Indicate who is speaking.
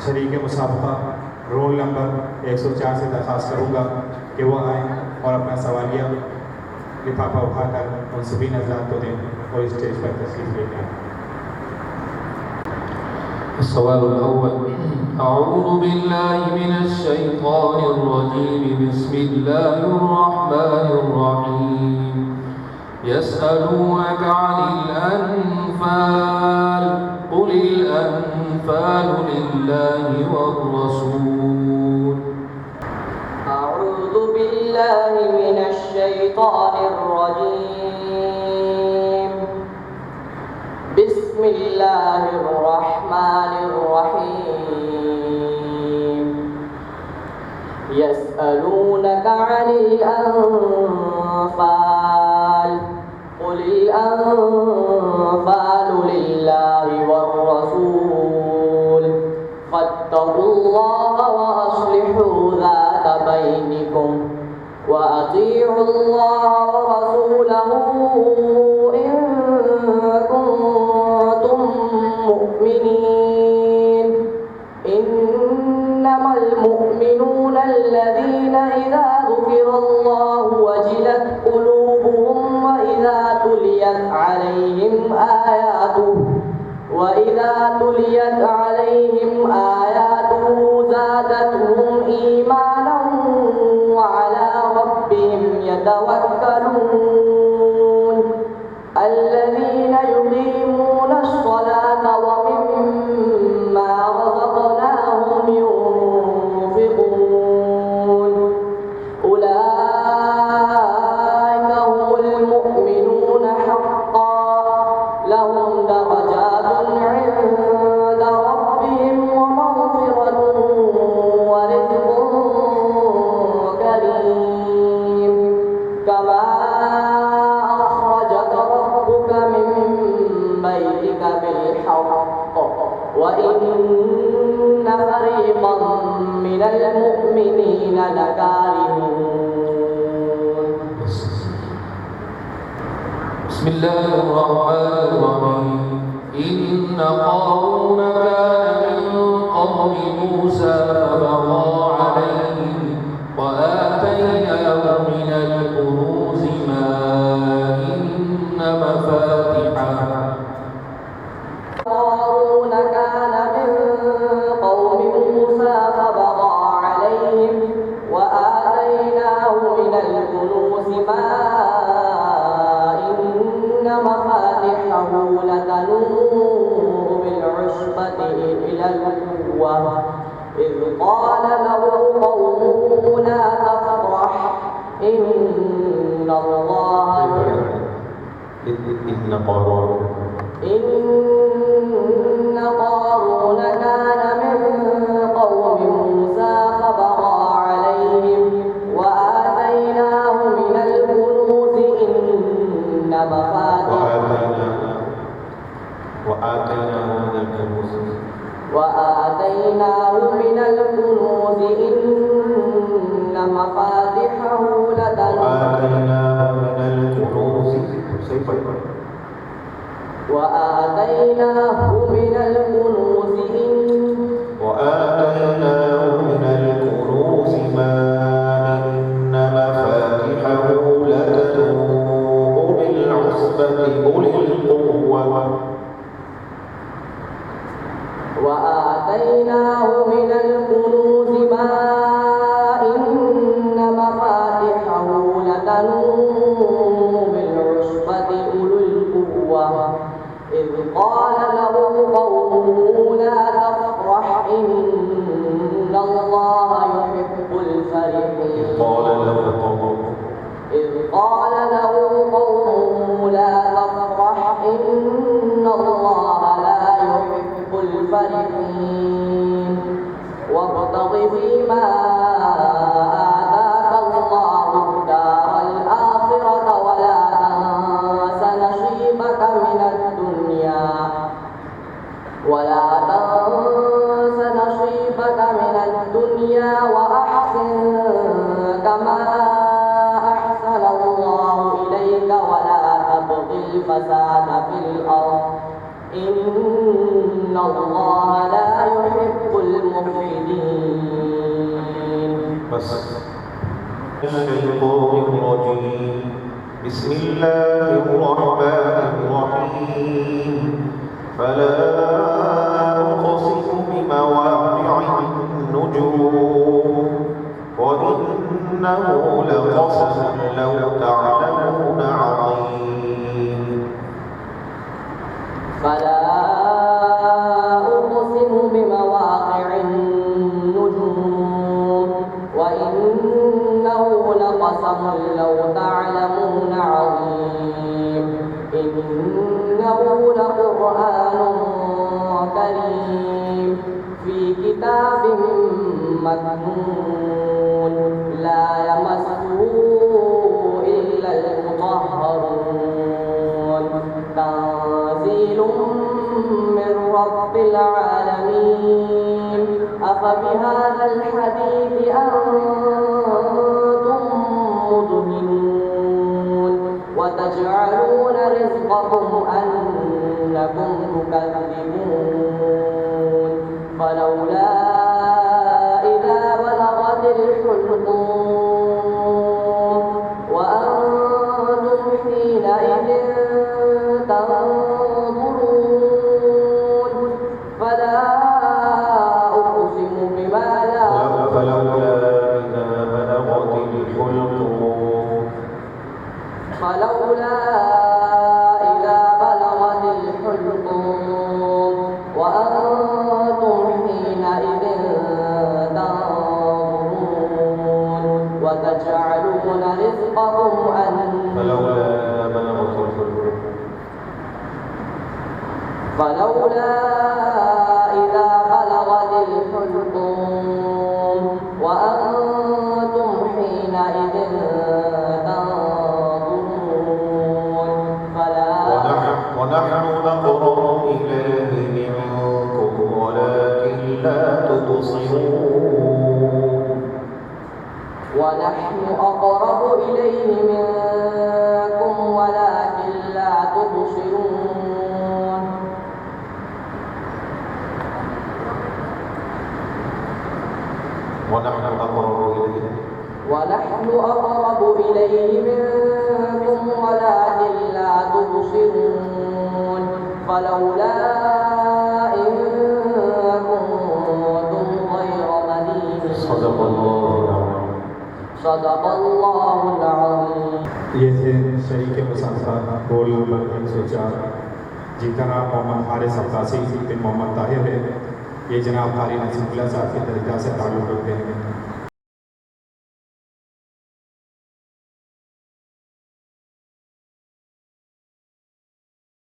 Speaker 1: शरीक मुसाबका roll number 104 से दरख्वास्त करूँगा कि वो आएँ और अपना सवालिया लिफाफा उठाकर उन सभी नजरात को दें और स्टेज पर तशरीफ लेके आएँ।
Speaker 2: السؤال الأول: أعوذ بالله من الشيطان الرجيم. بسم الله الرحمن الرحيم. يسألونك عن الأنفال قل الأنفال لله والرسول.
Speaker 3: أعوذ بالله من الشيطان الرجيم. بسم الله الرحمن الرحيم. يسألونك عن الأنفال قل الأنفال لله والرسول فاتقوا الله وأصلحوا ذات بينكم وأطيعوا الله ورسوله إن كنتم مؤمنين. إنما المؤمنون الذين إذا ذكر الله وجلت قلوبهم وإذا تليت عليهم آياته زادتهم إيمانا وعلى ربهم يتوكلون. الذين يقيمون الصلاة ومما رزقناهم ينفقون أولئك هم المؤمنون حقا لهم درجات عند ربهم ومغفرة ورزق كريم. كما أخرجك ربك من بيتك بالحق وإن فريقا من المؤمنين لكارهون.
Speaker 2: بسم الله الرحمن الرحيم. إن قارون كان من قوم موسى فبغى عليهم وآتيناه من الكنوز ما إن مفاتحه.
Speaker 3: قارون كان من قوم موسى فبغى عليهم وآتيناه من الكنوز ما إن مفاتحه لتنوء بالعصبة إلى القوة إذ قال له قومه لا تفرح إن الله إن قارون كان من قوم موسى فبغى عليهم وآتيناه من الكنوز إن مفاتحه لتنوء بالعصبة أولي القوة وآتيناه من الكنوز ما إن مفاتحه لتنوء بالعصبة أولي القوة إذ قال له قومه لا تفرح إن الله يحب الفرحين. إذ قال له قومه لا تفرح إن الله لا يحب الفرحين. وابتغ فيما آتاك الله الدار الآخرة ولا تنس نصيبك من الدنيا وأحسن كما أحسن الله إليك ولا تبغ الفساد في الأرض إن الله لا يحب المفسدين.
Speaker 4: بس الشيطان الرجيم بسم الله الرحمن الرحيم فلا أقسم بمواقع النجوم وإنه لقسم لو تعلمون عظيم.
Speaker 3: فلا أقسم بمواقع النجوم وإنه لقسم لو تعلمون عظيم. إنه لقرآن كريم في كتاب مكنون لا يمسه إلا المطهرون تنزيل من رب العالمين. أفبهذا الحديث أنتم مدهنون وتجعلون رزقكم أنكم تكذبون. فلولا إذا بلغت الحلقوم وأنتم حينئذ تنظرون. فلا أقسم بما لا
Speaker 4: فلولا إذا بلغت الحلقوم
Speaker 3: فلولا إذا بلغت الحلقوم وأنتم حينئذ تنظرون وتجعلون رزقكم
Speaker 4: فلولا إذا بلغت الحلقوم
Speaker 3: فلولا إذا بلغت الحلقوم وأنتم حينئذ تنظرون.
Speaker 4: ونحن نقرب إليه منكم ولكن لا تبصرون.
Speaker 3: ونحن أقرب إليه منكم ولكن لا تبصرون.
Speaker 4: ونحن
Speaker 3: أقرب إليه منكم ولكن لا تبصرون. فلولا إن كنتم غير مدينين.
Speaker 4: صدق الله العظيم.
Speaker 3: صدق الله العظيم.
Speaker 1: ये थे शरीक मुसाफा रोल नंबर 104 जिनका नाम मोहम्मद हारिस अब्बासी बिन मोहम्मद ताहिर है। ये जनाब कारी नसीमुल्लाह साहब के तरीक़ा से ताल्लुक़ रखते हैं।